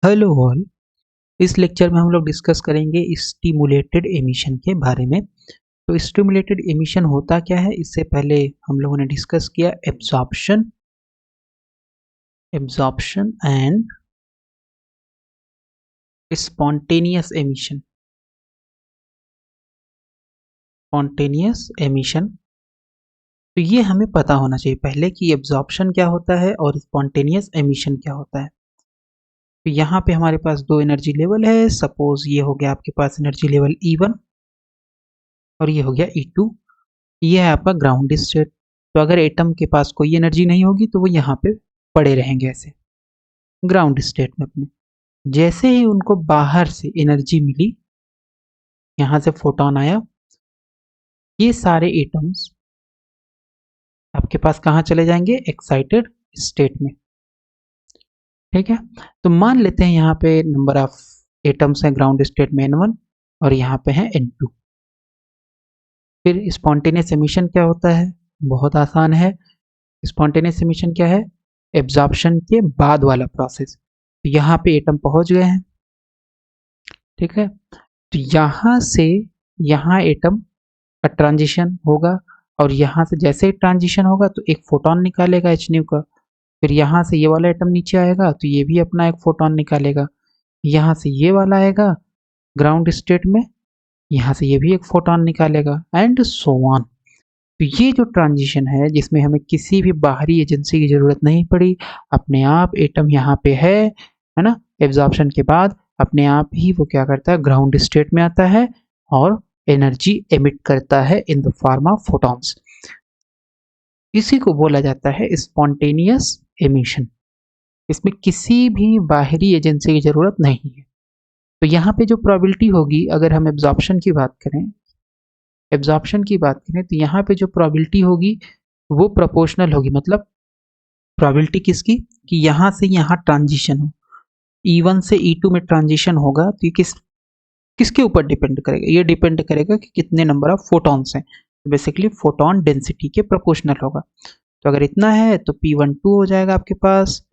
Hello all. इस lecture में हम लोग डिस्कस करेंगे स्टिमुलेटेड एमिशन के बारे में। तो स्टिमुलेटेड एमिशन होता क्या है, इससे पहले हम लोगों ने डिस्कस किया एब्जॉर्प्शन एंड स्पॉन्टेनियस एमिशन। तो ये हमें पता होना चाहिए पहले कि एब्जॉर्प्शन क्या होता है और स्पॉन्टेनियस एमिशन क्या होता है। तो यहाँ पे हमारे पास दो एनर्जी लेवल है। सपोज ये हो गया आपके पास एनर्जी लेवल E1 और ये हो गया E2। ये है आपका ग्राउंड स्टेट। तो अगर एटम के पास कोई एनर्जी नहीं होगी तो वो यहाँ पे पड़े रहेंगे ऐसे ग्राउंड स्टेट में अपने। जैसे ही उनको बाहर से एनर्जी मिली, यहाँ से फोटोन आया, ये सारे एटम्स आपके पास कहाँ चले जाएंगे, एक्साइटेड स्टेट में। ठीक है, तो मान लेते हैं यहाँ पे नंबर ऑफ एटम्स हैं ग्राउंड स्टेट में N1 और यहाँ पे है N2। फिर स्पॉन्टेनियस एमिशन क्या होता है, बहुत आसान है। स्पॉन्टेनियस एमिशन क्या है, एब्जॉर्प्शन के बाद वाला प्रोसेस। तो यहाँ पे एटम पहुंच गए हैं, ठीक है। तो यहाँ से यहाँ एटम का ट्रांजिशन होगा और यहाँ से जैसे ही ट्रांजिशन होगा तो एक फोटोन निकालेगा H का। फिर यहाँ से ये वाला एटम नीचे आएगा तो ये भी अपना एक फोटोन निकालेगा। यहाँ से ये वाला आएगा ग्राउंड स्टेट में, यहाँ से ये भी एक फोटोन निकालेगा एंड सो ऑन। तो ये जो ट्रांजिशन है जिसमें हमें किसी भी बाहरी एजेंसी की जरूरत नहीं पड़ी, अपने आप एटम यहाँ पे है ना। एब्जॉर्प्शन के बाद अपने आप ही वो क्या करता है, ग्राउंड स्टेट में आता है और एनर्जी एमिट करता है in the form of photons. इसी को बोला जाता है स्पॉन्टेनियस एमिशन। इसमें किसी भी बाहरी एजेंसी की जरूरत नहीं है। तो यहाँ पे जो प्रोबेबिलिटी होगी, अगर हम एब्जॉर्प्शन की बात करें तो यहाँ पे जो प्रोबेबिलिटी होगी वो प्रोपोर्शनल होगी। मतलब प्रोबेबिलिटी किसकी, कि यहाँ से यहाँ ट्रांजिशन हो, E1 से E2 में ट्रांजिशन होगा। तो ये किसके ऊपर डिपेंड करेगा, ये डिपेंड करेगा कि कितने नंबर ऑफ फोटॉन्स हैं। तो बेसिकली फोटॉन डेंसिटी के प्रोपोर्शनल होगा। तो अगर इतना है तो P12 हो जाएगा आपके पास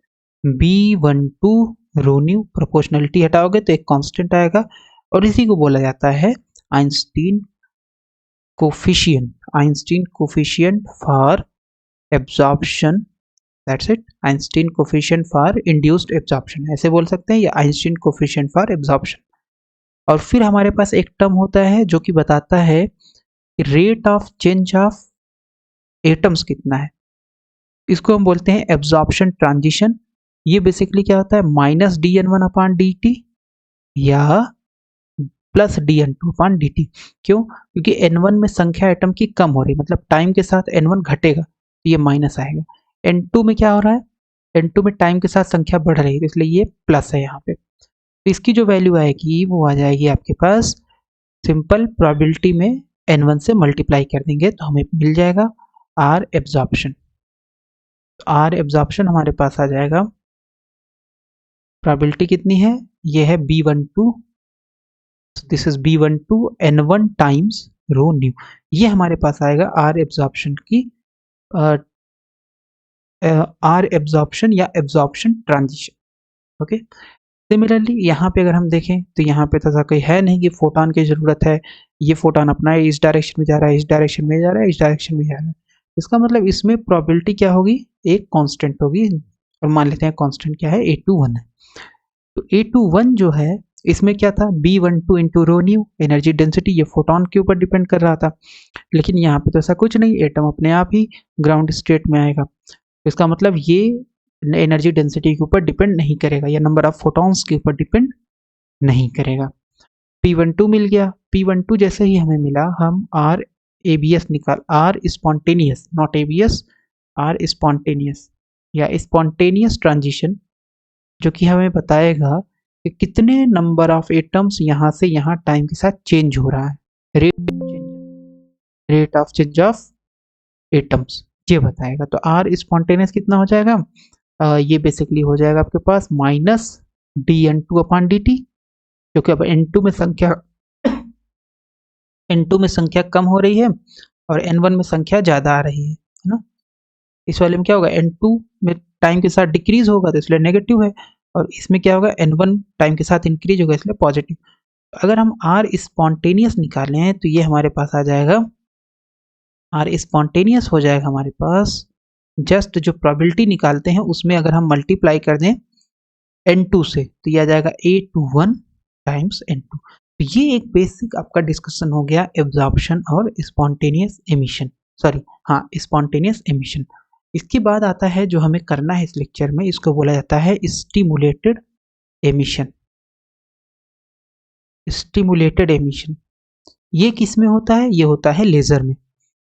B12 रो न्यू। प्रोपोर्शनलिटी हटाओगे तो एक कांस्टेंट आएगा और इसी को बोला जाता है Einstein coefficient for absorption. That's it, Einstein coefficient for induced absorption, ऐसे बोल सकते हैं, या आइंस्टीन कोफिशिएंट फॉर एब्जॉर्प्शन। और फिर हमारे पास एक टर्म होता है जो कि बताता है rate of change of atoms कितना है। इसको हम बोलते हैं एब्जॉर्प्शन ट्रांजिशन। ये बेसिकली क्या होता है, -dN1/dt या +dN2/dt। क्यों, क्योंकि N1 में संख्या एटम की कम हो रही है, मतलब टाइम के साथ N1 घटेगा तो ये माइनस आएगा। N2 में क्या हो रहा है, N2 में टाइम के साथ संख्या बढ़ रही है तो इसलिए ये प्लस है यहाँ पे। तो इसकी जो वैल्यू आएगी वो आ जाएगी आपके पास, सिंपल प्रोबेबिलिटी में N1 से मल्टीप्लाई कर देंगे तो हमें मिल जाएगा R एब्जॉर्प्शन। तो R एब्जॉर्प्शन हमारे पास आ जाएगा, प्रोबेबिलिटी कितनी है, ये है B12, this is B12 N1 times rho nu. ये हमारे पास आएगा R एब्जॉर्प्शन की R एब्जॉर्प्शन या एब्जॉर्प्शन ट्रांजिशन। ओके, सिमिलरली यहाँ पे अगर हम देखें तो यहाँ पे तो कोई है नहीं कि फोटॉन की जरूरत है। ये फोटॉन अपना इस डायरेक्शन में जा रहा है, इस डायरेक्शन में जा रहा है, इस डायरेक्शन में जा रहा है। इसका मतलब इसमें प्रोबेबिलिटी क्या होगी, एक कांस्टेंट होगी और मान लेते हैं कांस्टेंट क्या है, A21 है। तो A21 जो है इसमें क्या था, B12 into rho new energy density, ये फोटॉन के ऊपर डिपेंड कर रहा था। लेकिन यहाँ पे तो ऐसा कुछ नहीं, एटम अपने आप ही ग्राउंड स्टेट में आएगा। इसका मतलब ये एनर्जी डेंसिटी के ऊपर डिपेंड नहीं करेगा या नंबर ऑफ फोटॉन्स के ऊपर डिपेंड नहीं करेगा। P12 मिल गया। P12 जैसे ही हमें मिला, हम R ABS निकाल, R spontaneous not ABS, R spontaneous या स्पॉन्टेनियस ट्रांजिशन, जो कि हमें बताएगा कि कितने नंबर ऑफ एटम्स यहाँ से यहाँ टाइम के साथ चेंज हो रहा है, rate of change of atoms ये बताएगा। तो R स्पॉन्टेनियस कितना हो जाएगा, ये बेसिकली हो जाएगा आपके पास -dN2/dt, क्योंकि अब N2 में संख्या कम हो रही है और N1 में संख्या ज़्यादा आ रही है ना। इस वाले में क्या होगा, N2 में टाइम के साथ डिक्रीज होगा तो इसलिए नेगेटिव है, और इसमें क्या होगा, N1 टाइम के साथ इंक्रीज होगा इसलिए पॉजिटिव। अगर हम R स्पॉन्टेनियस निकालें हैं तो ये हमारे पास आ जाएगा, R स्पॉन्टेनियस हो जाएगा हमारे पास, जस्ट जो प्रोबेबिलिटी निकालते हैं उसमें अगर हम मल्टीप्लाई कर दें N2 से तो ये आ जाएगा A21 टाइम्स N2। तो ये एक बेसिक आपका डिस्कशन हो गया एब्जॉर्प्शन और स्पॉन्टेनियस एमिशन, सॉरी हाँ स्पॉन्टेनियस एमिशन। इसके बाद आता है जो हमें करना है इस लेक्चर में, इसको बोला जाता है स्टिमुलेटेड एमिशन। स्टिमुलेटेड एमिशन ये किस में होता है, ये होता है लेजर में।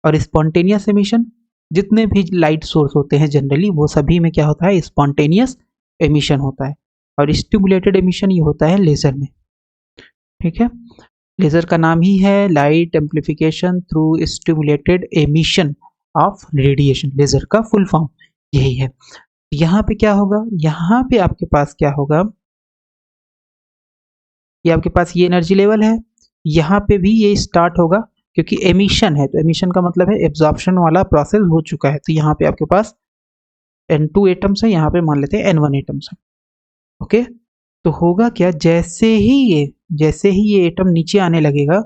और स्पॉन्टेनियस एमिशन जितने भी लाइट सोर्स होते हैं जनरली वो सभी में क्या होता है, स्पॉन्टेनियस एमिशन होता है। और स्टिमुलेटेड एमिशन ये होता है लेजर में, ठीक है। लेजर का नाम ही है light amplification through stimulated emission of radiation, laser का फुल फॉर्म यही है। यहाँ पे क्या होगा, यहाँ पे आपके पास क्या होगा, ये आपके पास ये एनर्जी लेवल है, यहाँ पे भी ये स्टार्ट होगा क्योंकि एमिशन है, तो एमिशन का मतलब है एब्जॉर्प्शन वाला प्रोसेस हो चुका है। तो यहाँ पे आपके पास N2 एटम्स है, यहाँ पे मान लेते हैं N1 एटम्स है, ओके। तो होगा क्या, जैसे ही ये एटम नीचे आने लगेगा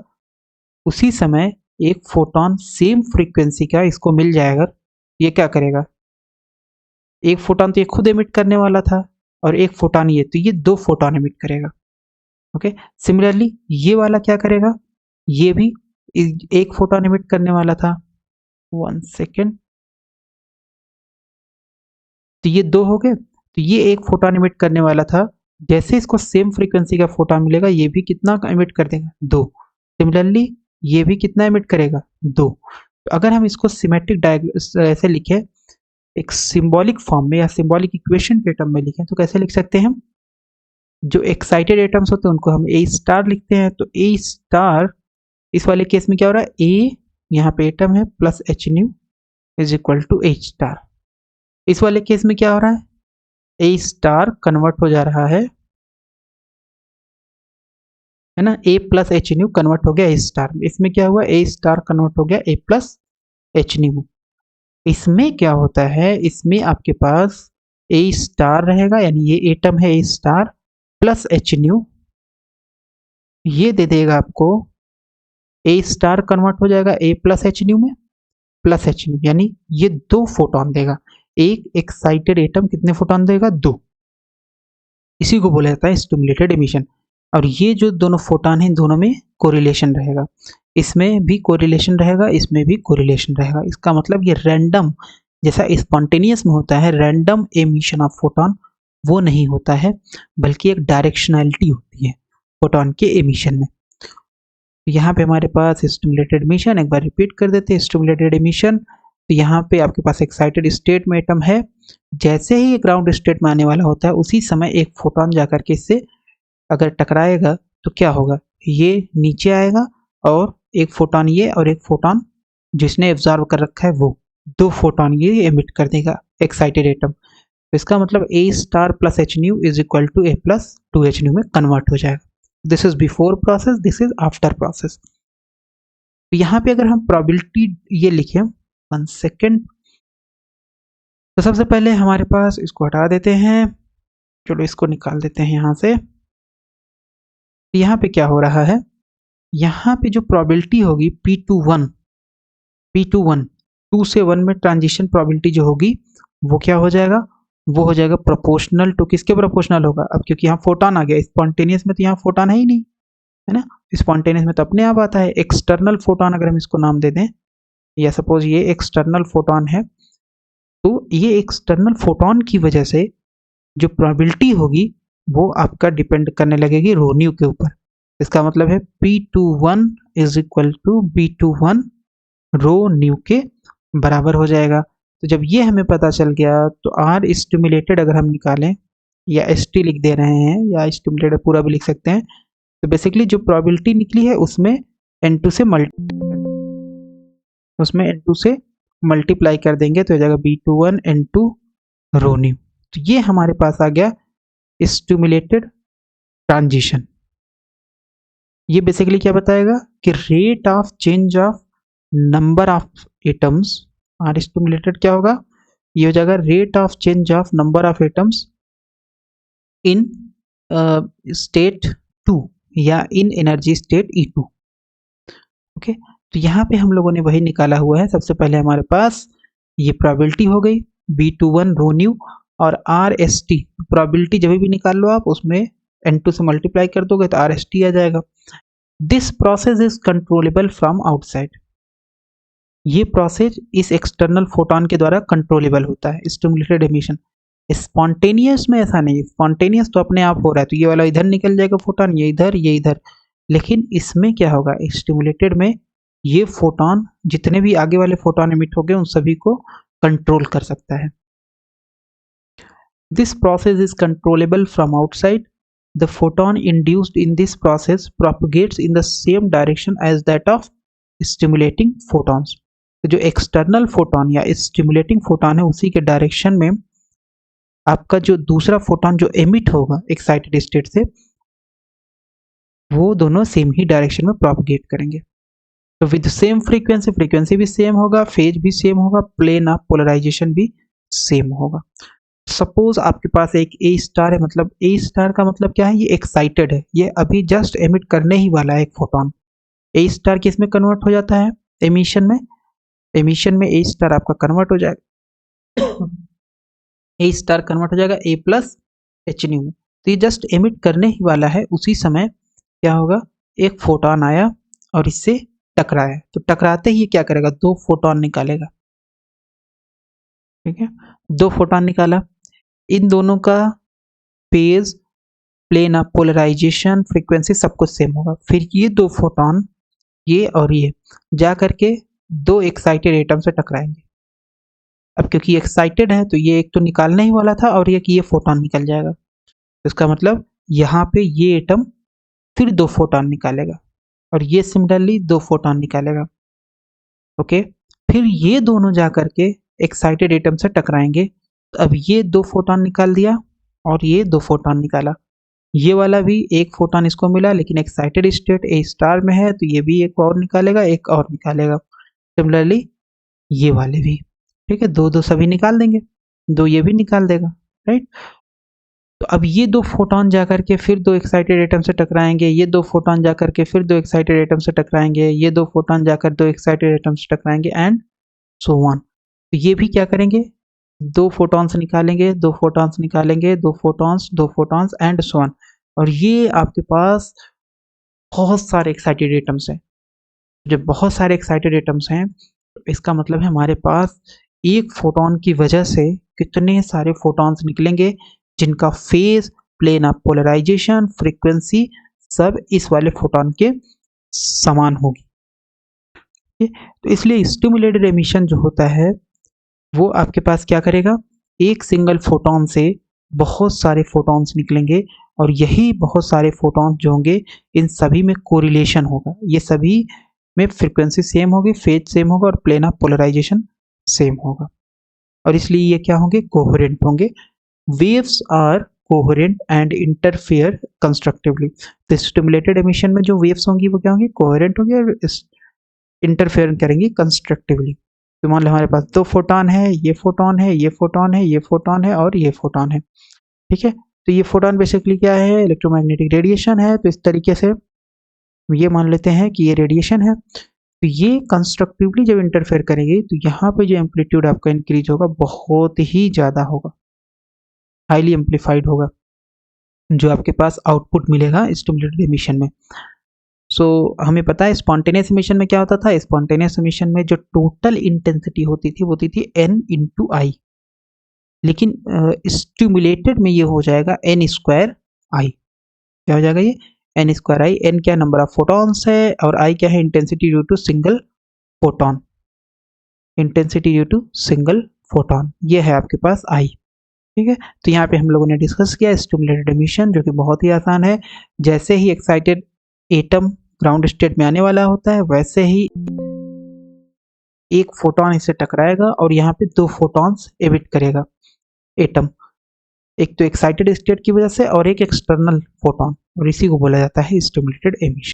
उसी समय एक फोटोन सेम फ्रीक्वेंसी का इसको मिल जाएगा। ये क्या करेगा, एक फोटोन तो ये खुद एमिट करने वाला था और एक फोटोन ये, तो ये दो फोटोन एमिट करेगा, ओके। सिमिलरली ये वाला क्या करेगा, ये भी एक फोटोन एमिट करने वाला था, 1 सेकेंड, तो ये दो हो गए, तो ये एक फोटोन एमिट करने वाला था, जैसे इसको सेम फ्रीक्वेंसी का फोटोन मिलेगा ये भी कितना एमिट कर देगा, 2। सिमिलरली ये भी कितना एमिट करेगा, 2। तो अगर हम इसको सिमेट्रिक ऐसे लिखें, एक सिंबॉलिक फॉर्म में या सिंबॉलिक इक्वेशन के टर्म में लिखें तो कैसे लिख सकते हैं हम, जो एक्साइटेड एटम्स होते हैं उनको हम A स्टार लिखते हैं। तो A स्टार इस वाले केस में क्या हो रहा है, A यहाँ पे एटम है plus H nu is equal to H star. इस वाले केस में क्या हो रहा है, A स्टार कन्वर्ट हो जा रहा है ना, A plus H new convert हो गया A स्टार में। इसमें क्या हुआ, A स्टार कन्वर्ट हो गया A प्लस H न्यू में। इसमें क्या होता है, इसमें आपके पास A स्टार रहेगा, यानी ये एटम है A star plus H new, ये दे देगा आपको A स्टार कन्वर्ट हो जाएगा A प्लस H न्यू में, प्लस H न्यू, यानी ये 2 फोटोन देगा। एक एक्साइटेड एटम कितने फोटोन देगा, 2। इसी को बोला जाता है स्टिमुलेटेड एमिशन। और ये जो दोनों फोटोन हैं इन दोनों में कोरिलेशन रहेगा, इसमें भी कोरिलेशन रहेगा, इसमें भी कोरिलेशन रहेगा। इसका मतलब ये रैंडम, जैसा स्पॉन्टेनियस में होता है रैंडम एमिशन ऑफ फोटोन, वो नहीं होता है, बल्कि एक डायरेक्शनैलिटी होती है फोटोन के एमिशन में। तो यहाँ पे हमारे पास स्टिमुलेटेड एमिशन, एक बार रिपीट कर देते हैं स्टिमुलेटेड एमिशन। तो यहाँ पे आपके पास एक्साइटेड स्टेट में एटम है, जैसे ही ग्राउंड स्टेट में आने वाला होता है उसी समय एक फोटोन जाकर के इससे अगर टकराएगा तो क्या होगा, ये नीचे आएगा और एक फोटोन ये और एक फोटोन जिसने एब्जॉर्ब कर रखा है वो, 2 फोटोन ये एमिट कर देगा एक्साइटेड एटम। तो इसका मतलब A star plus H nu is equal to A plus 2H nu में कन्वर्ट हो जाएगा। This is before process, this is after process. तो यहाँ पे अगर हम प्रोबेबिलिटी ये लिखें, 1 सेकेंड, तो सबसे पहले हमारे पास इसको हटा देते हैं, चलो इसको निकाल देते हैं यहाँ से। यहाँ पे क्या हो रहा है, यहाँ पे जो प्रोबेबिलिटी होगी P21, 2 से 1 में ट्रांजिशन प्रोबेबिलिटी जो होगी वो क्या हो जाएगा, वो हो जाएगा प्रोपोर्शनल टू, किसके प्रोपोर्शनल होगा, अब क्योंकि यहाँ फोटोन आ गया, स्पॉन्टेनियस में तो यहाँ फोटोन है ही नहीं, है ना, स्पॉन्टेनियस में तो अपने आप आता है। एक्सटर्नल फोटोन अगर हम इसको नाम दे दें, या सपोज ये एक्सटर्नल फोटोन है, तो ये एक्सटर्नल फोटोन की वजह से जो प्रोबेबिलिटी होगी वो आपका डिपेंड करने लगेगी रो न्यू के ऊपर। इसका मतलब है P21 is equal to B21 rho nu के बराबर हो जाएगा। तो जब ये हमें पता चल गया तो R स्टिमुलेटेड अगर हम निकालें, या ST लिख दे रहे हैं या स्टिमुलेटेड पूरा भी लिख सकते हैं, तो बेसिकली जो प्रोबेबिलिटी निकली है उसमें N2 से मल्टीप्लाई कर देंगे तो हो जाएगा B21 N2 रो न्यू। तो ये हमारे पास आ गया स्टिमुलेटेड ट्रांजिशन। ये बेसिकली क्या बताएगा कि rate of change of number of atoms, R stimulated क्या होगा, ये हो जाएगा rate of change of number of atoms in state 2 या इन एनर्जी स्टेट E2। ओके, तो यहाँ पे हम लोगों ने वही निकाला हुआ है। सबसे पहले हमारे पास ये प्रोबेबिलिटी हो गई B21 रो न्यू और RST। प्रोबेबिलिटी जब भी निकाल लो आप उसमें N2 से मल्टीप्लाई कर दोगे तो RST आ जाएगा। This process is controllable from outside. ये प्रोसेस इस एक्सटर्नल फोटोन के द्वारा कंट्रोलेबल होता है। Stimulated emission. स्पॉन्टेनियस में ऐसा नहीं, स्पॉन्टेनियस तो अपने आप हो रहा है, तो ये वाला इधर निकल जाएगा फोटोन, ये इधर ये इधर। लेकिन इसमें क्या होगा, स्टिमुलेटेड में ये फोटोन जितने भी आगे वाले फोटोन एमिट हो गए उन सभी को कंट्रोल कर सकता है। This process is controllable from outside. The photon induced in this process propagates in the same direction as that of stimulating photons। तो जो एक्सटर्नल फोटोन या स्टिमुलेटिंग फोटोन है उसी के डायरेक्शन में आपका जो दूसरा फोटोन जो एमिट होगा एक्साइटेड स्टेट से, वो दोनों सेम ही डायरेक्शन में प्रोपगेट करेंगे। तो विद सेम फ्रीक्वेंसी, फ्रीक्वेंसी भी सेम होगा, फेज भी सेम होगा, प्लेन ऑफ पोलराइजेशन भी सेम होगा। सपोज आपके पास एक ए स्टार है, मतलब ए स्टार का मतलब क्या है, ये एक्साइटेड है, ये अभी जस्ट एमिट करने ही वाला है एक फोटोन। ए स्टार किस में कन्वर्ट हो जाता है, एमिशन में। एमिशन में ए स्टार आपका कन्वर्ट हो जाएगा ए स्टार कन्वर्ट हो जाएगा ए प्लस एच न्यू में। तो ये जस्ट एमिट करने ही वाला है, उसी समय क्या होगा, एक फोटोन आया और इससे टकराया, तो टकराते ही क्या करेगा, दो फोटोन निकालेगा। ठीक है, दो फोटोन निकाला, इन दोनों का phase, plane of polarization, frequency सब कुछ सेम होगा। फिर ये दो फोटोन, ये और ये जा करके दो एक्साइटेड एटम से टकराएंगे। अब क्योंकि एक्साइटेड है तो ये एक तो निकालने ही वाला था और ये फोटोन निकल जाएगा। तो इसका मतलब यहाँ पे ये एटम फिर दो फोटोन निकालेगा और ये सिमिलरली दो फोटोन निकालेगा। ओके, फिर ये दोनों जा करके एक्साइटेड एटम से टकराएंगे। तो अब ये दो फोटोन निकाल दिया और ये दो फोटोन निकाला, ये वाला भी एक फोटोन इसको मिला, लेकिन एक्साइटेड स्टेट ए स्टार में है तो ये भी एक और निकालेगा, एक और निकालेगा। सिमिलरली ये वाले भी, ठीक है, दो दो सभी निकाल देंगे, दो ये भी निकाल देगा, राइट। तो अब ये दो फोटोन जाकर के फिर दो एक्साइटेड एटम से टकराएंगे, ये दो फोटोन जाकर के फिर दो एक्साइटेड एटम से टकराएंगे, ये दो फोटोन जाकर दो एक्साइटेड एटम से टकराएंगे, एंड सो ऑन। तो ये भी क्या करेंगे, दो फोटॉन्स निकालेंगे, दो फोटॉन्स निकालेंगे, दो फोटॉन्स एंड सो ऑन। और ये आपके पास बहुत सारे एक्साइटेड एटम्स हैं। जब बहुत सारे एक्साइटेड एटम्स हैं तो इसका मतलब है हमारे पास एक फोटोन की वजह से कितने सारे फोटॉन्स निकलेंगे जिनका phase, plane of polarization, frequency सब इस वाले फोटोन के समान होगी। तो इसलिए स्टिमुलेटेड एमिशन जो होता है वो आपके पास क्या करेगा, एक सिंगल फोटोन से बहुत सारे फोटॉन्स निकलेंगे और यही बहुत सारे फोटॉन्स जो होंगे इन सभी में कोरिलेशन होगा, ये सभी में फ्रीक्वेंसी सेम होगी, फेज सेम होगा और प्लेन ऑफ पोलराइजेशन सेम होगा, और इसलिए ये क्या होंगे, कोहेरेंट होंगे। Waves are coherent and interfere constructively. तो स्टिमुलेटेड एमिशन में जो वेव्स होंगी वो क्या होंगी, कोहेरेंट होंगी और इंटरफेयर करेंगी कंस्ट्रक्टिवली। तो मान लो हमारे पास दो फोटॉन है, ये फोटॉन है, ये फोटॉन है, ये फोटॉन है और ये फोटॉन है। ठीक है, तो ये फोटॉन बेसिकली क्या है, इलेक्ट्रोमैग्नेटिक रेडिएशन है। तो इस तरीके से ये मान लेते हैं कि ये रेडिएशन है। तो ये कंस्ट्रक्टिवली जब इंटरफेयर करेंगे तो यहाँ पे जो एम्पलीट्यूड आपका इंक्रीज होगा बहुत ही ज़्यादा होगा, हाईली एम्पलीफाइड होगा, जो आपके पास आउटपुट मिलेगा स्टिमुलेटेड एमिशन में। सो हमें पता है स्पॉन्टेनियस एमिशन में क्या होता था, स्पॉन्टेनियस एमिशन में जो टोटल इंटेंसिटी होती थी वो होती थी n इंटू आई, लेकिन स्टिमुलेटेड में ये हो जाएगा n स्क्वायर आई। क्या हो जाएगा ये, n स्क्वायर आई। n क्या नंबर ऑफ फोटॉन्स है और i क्या है, intensity due to single photon, intensity due to single photon, ये है आपके पास i। ठीक है, तो यहाँ पे हम लोगों ने डिस्कस किया स्टिमुलेटेड एमिशन, जो कि बहुत ही आसान है। जैसे ही एक्साइटेड एटम ग्राउंड स्टेट में आने वाला होता है वैसे ही एक फोटॉन इससे टकराएगा और यहाँ पे दो फोटॉन्स एमिट करेगा एटम, एक तो एक्साइटेड स्टेट की वजह से और एक एक्सटर्नल फोटॉन, और इसी को बोला जाता है स्टिमुलेटेड एमिशन।